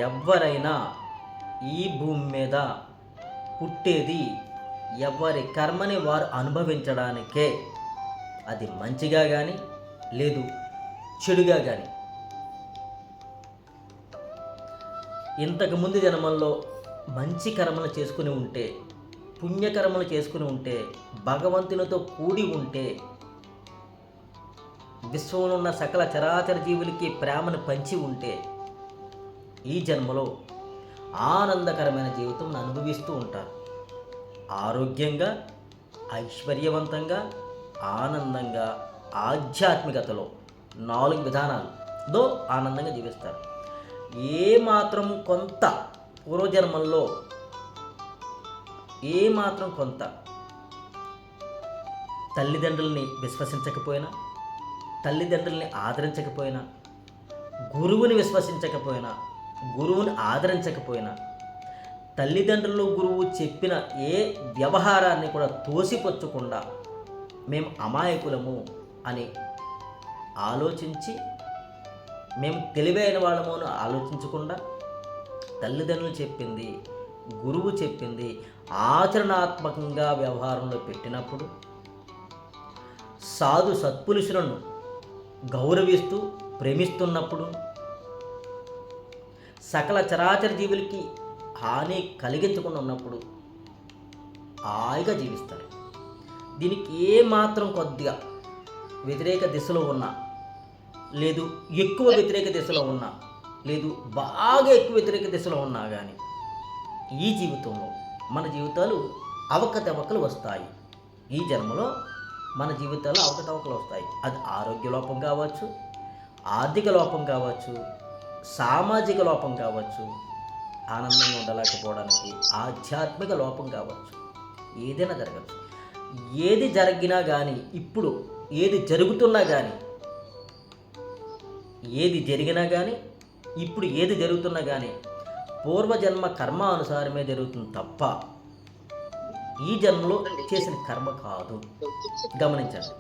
ఎవ్వరైనా ఈ భూమి మీద పుట్టేది ఎవరి కర్మని వారు అనుభవించడానికే. అది మంచిగా కానీ లేదు చెడుగా కానీ. ఇంతకుముందు జన్మల్లో మంచి కర్మలు చేసుకుని ఉంటే, పుణ్యకర్మలు చేసుకుని ఉంటే, భగవంతునితో కూడి ఉంటే, విశ్వంలో ఉన్న సకల చరాచర జీవులకి ప్రేమను పంచి ఉంటే, ఈ జన్మలో ఆనందకరమైన జీవితం అనుభవిస్తూ ఉంటారు. ఆరోగ్యంగా, ఐశ్వర్యవంతంగా, ఆనందంగా, ఆధ్యాత్మికతలో 4 విధానాలతో ఆనందంగా జీవిస్తారు. ఏమాత్రం కొంత పూర్వజన్మల్లో ఏమాత్రం కొంత తల్లిదండ్రుల్ని విశ్వసించకపోయినా, తల్లిదండ్రుల్ని ఆదరించకపోయినా, గురువుని విశ్వసించకపోయినా, గురువుని ఆదరించకపోయినా, తల్లిదండ్రులు గురువు చెప్పిన ఏ వ్యవహారాన్ని కూడా తోసిపుచ్చకుండా మేము అమాయకులము అని ఆలోచించి, మేము తెలివైన వాళ్ళము అని ఆలోచించకుండా, తల్లిదండ్రులు చెప్పింది, గురువు చెప్పింది ఆచరణాత్మకంగా వ్యవహారంలో పెట్టినప్పుడు, సాధు సత్పురుషులను గౌరవిస్తూ ప్రేమిస్తున్నప్పుడు, సకల చరాచర జీవులకి హాని కలిగించకుండా ఉన్నప్పుడు హాయిగా జీవిస్తారు. దీనికి ఏమాత్రం కొద్దిగా వ్యతిరేక దిశలో ఉన్నా, లేదు ఎక్కువ వ్యతిరేక దిశలో ఉన్నా, లేదు బాగా ఎక్కువ వ్యతిరేక దిశలో ఉన్నా కానీ ఈ జీవితంలో మన జీవితాలు అవకతవకలు వస్తాయి. ఈ జన్మలో మన జీవితాల్లో అవకతవకలు వస్తాయి. అది ఆరోగ్య లోపం కావచ్చు, ఆర్థిక లోపం కావచ్చు, సామాజిక లోపం కావచ్చు, ఆనందంగా ఉండలేకపోవడానికి ఆధ్యాత్మిక లోపం కావచ్చు, ఏదైనా జరగచ్చు. ఏది జరిగినా కానీ, ఇప్పుడు ఏది జరుగుతున్నా కానీ, ఏది జరిగినా కానీ, ఇప్పుడు ఏది జరుగుతున్నా కానీ పూర్వజన్మ కర్మ అనుసారమే జరుగుతుంది తప్ప ఈ జన్మలో చేసిన కర్మ కాదు. గమనించండి,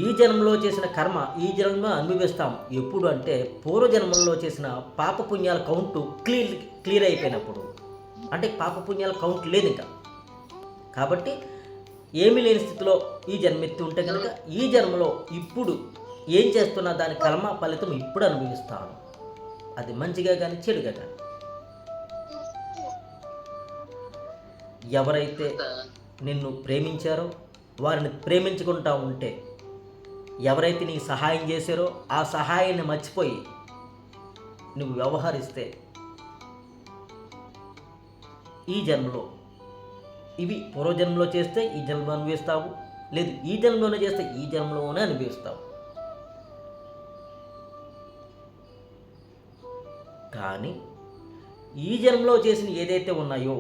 ఈ జన్మలో చేసిన కర్మ ఈ జన్మ అనుభవిస్తాం. ఎప్పుడు అంటే పూర్వజన్మల్లో చేసిన పాపపుణ్యాల కౌంటు క్లియర్ అయిపోయినప్పుడు. అంటే పాపపుణ్యాల కౌంట్ లేదు ఇంకా. కాబట్టి ఏమీ లేని స్థితిలో ఈ జన్మెత్తి ఉంటే కనుక ఈ జన్మలో ఇప్పుడు ఏం చేస్తున్నా దాని కర్మ ఫలితం ఇప్పుడు అనుభవిస్తాను. అది మంచిగా కానీ చెడుగా కానీ. ఎవరైతే నిన్ను ప్రేమించారో వారిని ప్రేమించుకుంటా ఉంటే, ఎవరైతే నీకు సహాయం చేశారో ఆ సహాయాన్ని మర్చిపోయి నువ్వు వ్యవహరిస్తే ఈ జన్మలో ఇవి పూర్వజన్మలో చేస్తే ఈ జన్మలో అనుభవిస్తావు, లేదు ఈ జన్మలోనే చేస్తే ఈ జన్మలోనే అనుభవిస్తావు. కానీ ఈ జన్మలో చేసిన ఏదైతే ఉన్నాయో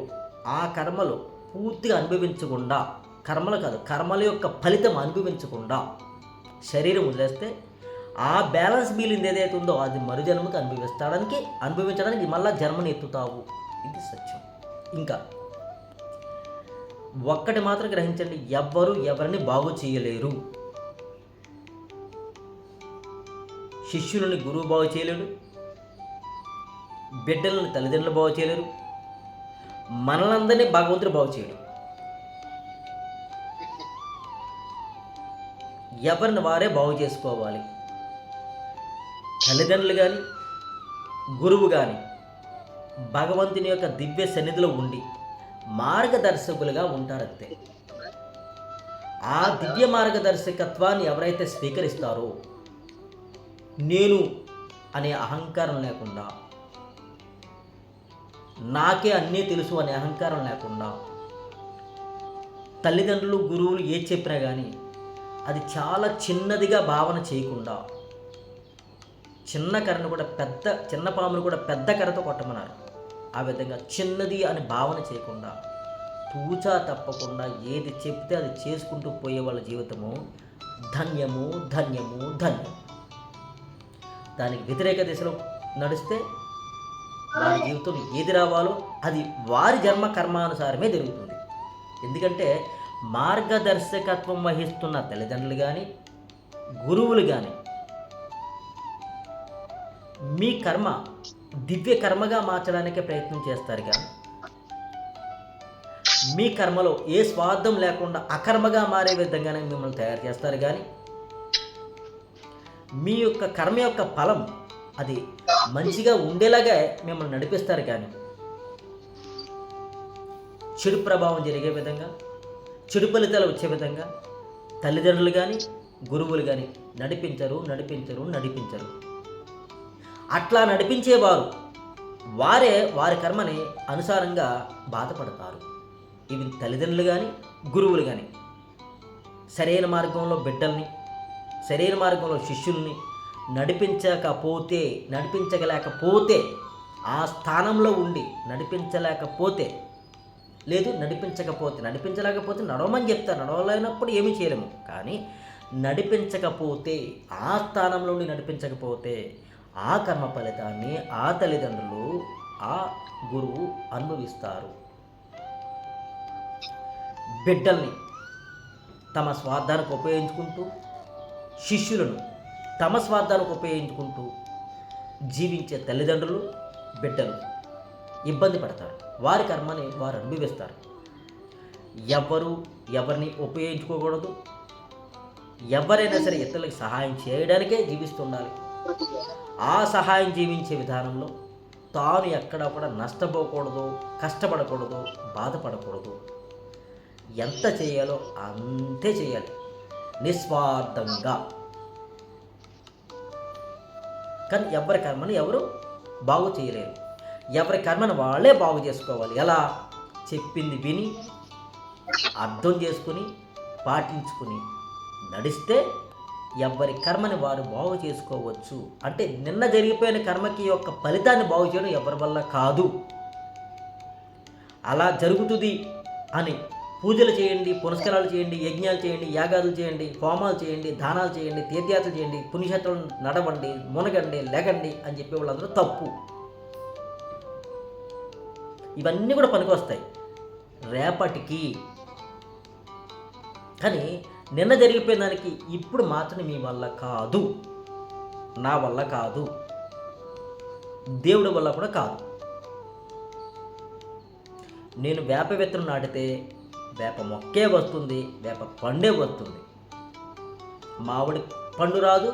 ఆ కర్మలు పూర్తిగా అనుభవించకుండా, కర్మలు కాదు కర్మల యొక్క ఫలితం అనుభవించకుండా శరీరం వదిలేస్తే ఆ బ్యాలెన్స్ మిగిలింది ఏదైతే ఉందో అది మరు జన్మకి అనుభవించడానికి మళ్ళా జన్మని ఎత్తుతావు. ఇది సత్యం. ఇంకా ఒక్కటి మాత్రం గ్రహించండి, ఎవ్వరు ఎవరిని బాగు చేయలేరు. శిష్యులని గురువు బాగు చేయలేడు, బిడ్డలను తల్లిదండ్రులు బాగు చేయలేరు, మనలందరినీ భగవంతుడు బాగు చేయడు. ఎవరిని వారే బాగు చేసుకోవాలి. తల్లిదండ్రులు కానీ గురువు కానీ భగవంతుని యొక్క దివ్య సన్నిధిలో ఉండి మార్గదర్శకులుగా ఉంటారంతే. ఆ దివ్య మార్గదర్శకత్వాన్ని ఎవరైతే స్వీకరిస్తారో, నేను అనే అహంకారం లేకుండా, నాకే అన్నీ తెలుసు అనే అహంకారం లేకుండా, తల్లిదండ్రులు గురువులు ఏది చెప్పినా కానీ అది చాలా చిన్నదిగా భావన చేయకుండా, చిన్న కర్రను కూడా చిన్న పామును కూడా పెద్ద కర్రతో కొట్టమన్నారు. ఆ విధంగా చిన్నది అని భావన చేయకుండా తూచా తప్పకుండా ఏది చెప్తే అది చేసుకుంటూ పోయే వాళ్ళ జీవితము ధన్యము ధన్యము ధన్యం. దానికి వ్యతిరేక దిశలో నడిస్తే వారి జీవితం ఏది రావాలో అది వారి జన్మ కర్మానుసారమే జరుగుతుంది. ఎందుకంటే మార్గదర్శకత్వం వహిస్తున్న తల్లిదండ్రులు కానీ గురువులు కానీ మీ కర్మ దివ్య కర్మగా మార్చడానికే ప్రయత్నం చేస్తారు కానీ మీ కర్మలో ఏ స్వార్థం లేకుండా అకర్మగా మారే విధంగానే మిమ్మల్ని తయారు చేస్తారు కానీ మీ యొక్క కర్మ యొక్క ఫలం అది మంచిగా ఉండేలాగా మిమ్మల్ని నడిపిస్తారు కానీ చెడు ప్రభావం జరిగే విధంగా చెడు ఫలితాలు వచ్చే విధంగా తల్లిదండ్రులు కానీ గురువులు కానీ నడిపించరు. అట్లా నడిపించేవారు వారి కర్మని అనుసారంగా బాధపడతారు. ఇవి తల్లిదండ్రులు కానీ గురువులు కానీ సరైన మార్గంలో బిడ్డల్ని సరైన మార్గంలో శిష్యుల్ని నడిపించలేకపోతే ఆ స్థానంలో ఉండి నడిపించలేకపోతే నడవమని చెప్తారు. నడవలేనప్పుడు ఏమీ చేయలేము. కానీ నడిపించకపోతే ఆ స్థానంలో ఉండి నడిపించకపోతే ఆ కర్మ ఫలితాన్ని ఆ తల్లిదండ్రులు ఆ గురువు అనుభవిస్తారు. బిడ్డల్ని తమ స్వార్థానికి ఉపయోగించుకుంటూ శిష్యులను తమ స్వార్థానికి ఉపయోగించుకుంటూ జీవించే తల్లిదండ్రులు బిడ్డలు ఇబ్బంది పడతారు. వారి కర్మని వారు అనుభవిస్తారు. ఎవరిని ఉపయోగించుకోకూడదు. ఎవరైనా సరే ఇతరులకు సహాయం చేయడానికే జీవిస్తుండాలి. ఆ సహాయం జీవించే విధానంలో తాను ఎక్కడా కూడా నష్టపోకూడదు, కష్టపడకూడదు, బాధపడకూడదు. ఎంత చేయాలో అంతే చేయాలి నిస్వార్థంగా. కానీ ఎవరి కర్మని ఎవరు బాగు చేయలేరు. ఎవరి కర్మను వాళ్ళే బాగు చేసుకోవాలి. ఎలా? చెప్పింది విని అర్థం చేసుకుని పాటించుకుని నడిస్తే ఎవరి కర్మని వారు బాగు చేసుకోవచ్చు. అంటే నిన్న జరిగిపోయిన కర్మకి యొక్క ఫలితాన్ని బాగు చేయడం ఎవరి వల్ల కాదు. అలా జరుగుతుంది అని పూజలు చేయండి, పునస్కారాలు చేయండి, యజ్ఞాలు చేయండి, యాగాదులు చేయండి, హోమాలు చేయండి, దానాలు చేయండి, తీర్థయాత్రలు చేయండి, పుణ్యక్షేత్రాలు నడవండి, మునగండి, లెగండి అని చెప్పే వాళ్ళందరూ తప్పు. ఇవన్నీ కూడా పనికొస్తాయి రేపటికి. కానీ నిన్న జరిగిపోయిన దానికి ఇప్పుడు మాత్రం మీ వల్ల కాదు, నా వల్ల కాదు, దేవుడి వల్ల కూడా కాదు. నేను వేప విత్తనం నాటితే వేప మొక్కే వస్తుంది, వేప పండే వస్తుంది. మామిడి పండు రాదు,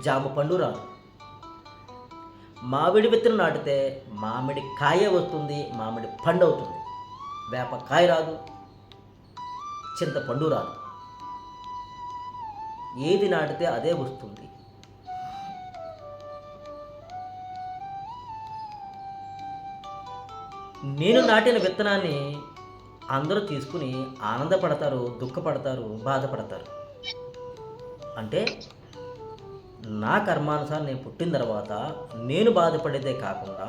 జామ పండు రాదు. మామిడి విత్తనం నాటితే మామిడి కాయ వస్తుంది, మామిడి పండు అవుతుంది. వేప కాయ రాదు, చింతపండు రాదు. ఏది నాటితే అదే వస్తుంది. నేను నాటిన విత్తనాన్ని అందరూ తీసుకుని ఆనందపడతారు, దుఃఖపడతారు, బాధపడతారు. అంటే నా కర్మానుసారం నేను పుట్టిన తర్వాత నేను బాధపడేదే కాకుండా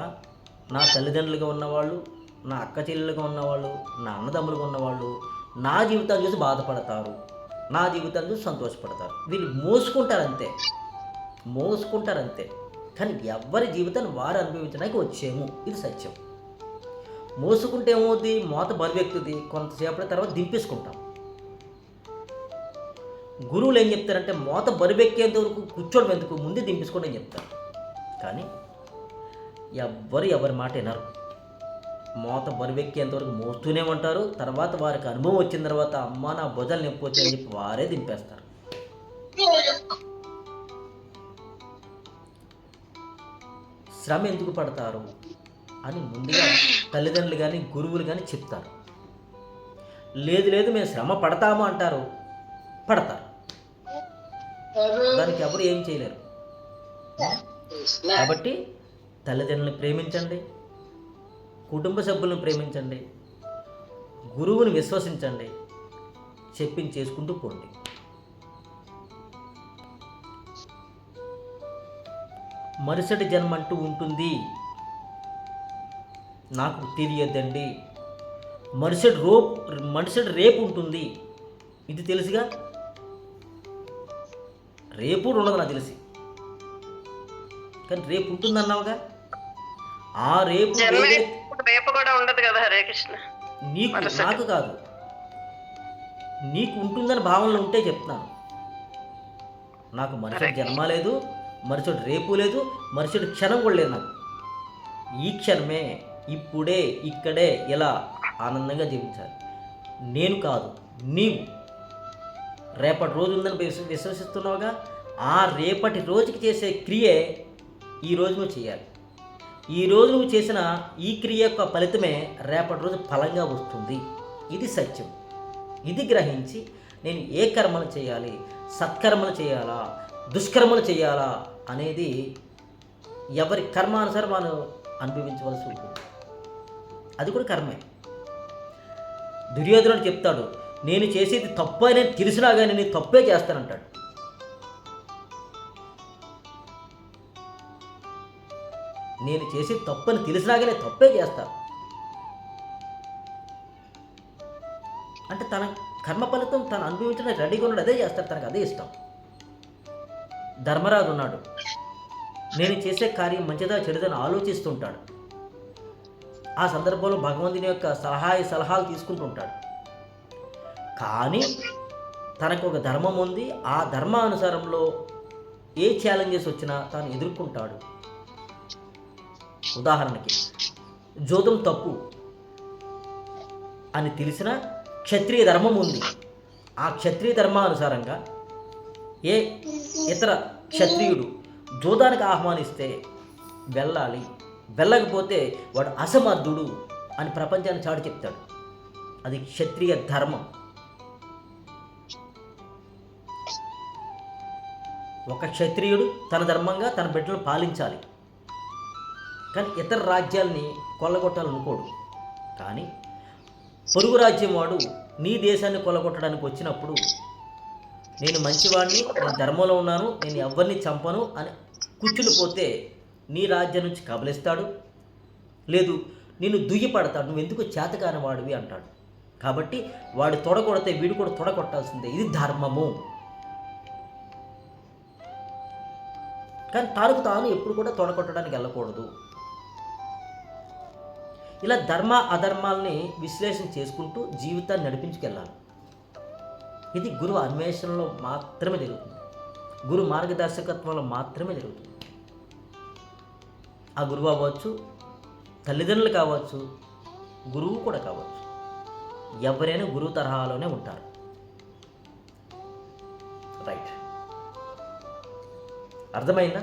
నా తల్లిదండ్రులుగా ఉన్నవాళ్ళు, నా అక్క చెల్లెలుగా ఉన్నవాళ్ళు, నా అన్నదమ్ములుగా ఉన్నవాళ్ళు నా జీవితాన్ని చూసి బాధపడతారు, నా జీవితాన్ని చూసి సంతోషపడతారు. వీళ్ళు మోసుకుంటారంతే. కానీ ఎవరి జీవితాన్ని వారు అనుభవించడానికి వచ్చేము, ఇది సత్యం. మోసుకుంటే ఏమవుతుంది? మోత బరువెక్కుతుంది, కొంతసేపటి తర్వాత దింపేసుకుంటాం. గురువులు ఏం చెప్తారంటే మోత బరువెక్కేంత వరకు కూర్చోవడం ఎందుకు, ముందే దింపేసుకోండి అని చెప్తారు. కానీ ఎవరి మాట వినరు. మోత బరువెక్కేంత వరకు మోస్తూనే ఉంటారు. తర్వాత వారికి అనుభవం వచ్చిన తర్వాత అమ్మ నా భుజాలు నొప్పి వచ్చాయని చెప్పి వారే దింపేస్తారు. శ్రమ ఎందుకు పడతారు అని ముందుగా తల్లిదండ్రులు కానీ గురువులు కానీ చెప్తారు. లేదు మేము శ్రమ పడతాము అంటారు, పడతారు. దానికి ఎవరు ఏం చేయలేరు. కాబట్టి తల్లిదండ్రులను ప్రేమించండి, కుటుంబ సభ్యులను ప్రేమించండి, గురువుని విశ్వసించండి, చెప్పింది చేసుకుంటూ పోండి. మరుసటి జన్మ అంటూ ఉంటుంది, నాకు తెలియదండి. మరుసటి రేపు ఉంటుంది, ఇది తెలుసుగా. రేపు ఉండదు నాకు తెలిసి, కానీ రేపు ఉంటుంది అన్నావుగా. ఆ రేపు కూడా ఉండదు కదా. హరే కృష్ణ. నీకు నాకు కాదు, నీకు ఉంటుందని భావనలో ఉంటే చెప్తున్నాను. నాకు మనిషి జన్మ లేదు, మరుసటి రేపు లేదు, మరుసటి క్షణం కూడా లేదు నాకు. ఈ క్షణమే, ఇప్పుడే, ఇక్కడే ఇలా ఆనందంగా జీవించాలి. నేను కాదు, నీవు. రేపటి రోజు ఉందని విశ్వసిస్తున్నావుగా, ఆ రేపటి రోజుకి చేసే క్రియే ఈరోజు నువ్వు చేయాలి. ఈరోజు నువ్వు చేసిన ఈ క్రియ యొక్క ఫలితమే రేపటి రోజు ఫలంగా వస్తుంది. ఇది సత్యం. ఇది గ్రహించి నేను ఏ కర్మలు చేయాలి, సత్కర్మలు చేయాలా, దుష్కర్మలు చేయాలా అనేది ఎవరి కర్మానుసారం వాళ్ళు అనుభవించవలసి ఉంటుంది. అది కూడా కర్మే. దుర్యోధనుడు చెప్తాడు, నేను చేసేది తప్పు అని తెలిసినా కానీ నేను తప్పే చేస్తానంటాడు. నేను చేసేది తప్పు అని తెలిసినా కానీ తప్పే చేస్తాను అంటే తన కర్మ ఫలితం తను అనుభవించడానికి రెడీగా ఉన్నాడు, అదే చేస్తాడు, తనకు అదే ఇష్టం. ధర్మరాజు ఉన్నాడు, నేను చేసే కార్యం మంచిదా చెడుదని ఆలోచిస్తుంటాడు. ఆ సందర్భంలో భగవంతుని యొక్క సలహాలు తీసుకుంటుంటాడు. కానీ తనకు ఒక ధర్మం ఉంది, ఆ ధర్మానుసారంలో ఏ ఛాలెంజెస్ వచ్చినా తాను ఎదుర్కొంటాడు. ఉదాహరణకి జోదం తప్పు అని తెలిసిన క్షత్రియ ధర్మం ఉంది, ఆ క్షత్రియ ధర్మానుసారంగా ఏ ఇతర క్షత్రియుడు జోదానికి ఆహ్వానిస్తే వెళ్ళాలి, వెళ్ళకపోతే వాడు అసమర్థుడు అని ప్రపంచాన్ని చాటి చెప్తాడు. అది క్షత్రియ ధర్మం. ఒక క్షత్రియుడు తన ధర్మంగా తన బిడ్డలను పాలించాలి, కానీ ఇతర రాజ్యాల్ని కొల్లగొట్టాలనుకోడు. కానీ పొరుగు రాజ్యం వాడు నీ దేశాన్ని కొల్లగొట్టడానికి వచ్చినప్పుడు నేను మంచివాడిని, నేను ధర్మంలో ఉన్నాను, నేను ఎవరిని చంపను అని కూర్చునిపోతే నీ రాజ్యం నుంచి కబలిస్తాడు. లేదు, నిన్ను దుయ్యపడతాడు, నువ్వు ఎందుకు చేతకాని వాడివి అంటాడు. కాబట్టి వాడు తొడగొడితే వీడు కూడా తొడగొట్టాల్సిందే. ఇది ధర్మము. కానీ తాను ఎప్పుడు కూడా తొడగొట్టడానికి వెళ్ళకూడదు. ఇలా ధర్మ అధర్మాల్ని విశ్లేషణ చేసుకుంటూ జీవితాన్ని నడిపించుకెళ్ళాలి. ఇది గురువు అన్వేషణలో మాత్రమే జరుగుతుంది, గురు మార్గదర్శకత్వంలో మాత్రమే జరుగుతుంది. ఆ గురువు అవ్వచ్చు, తల్లిదండ్రులు కావచ్చు, గురువు కూడా కావచ్చు, ఎవరైనా గురువు తరహాలోనే ఉంటారు. రైట్, అర్థమైందా?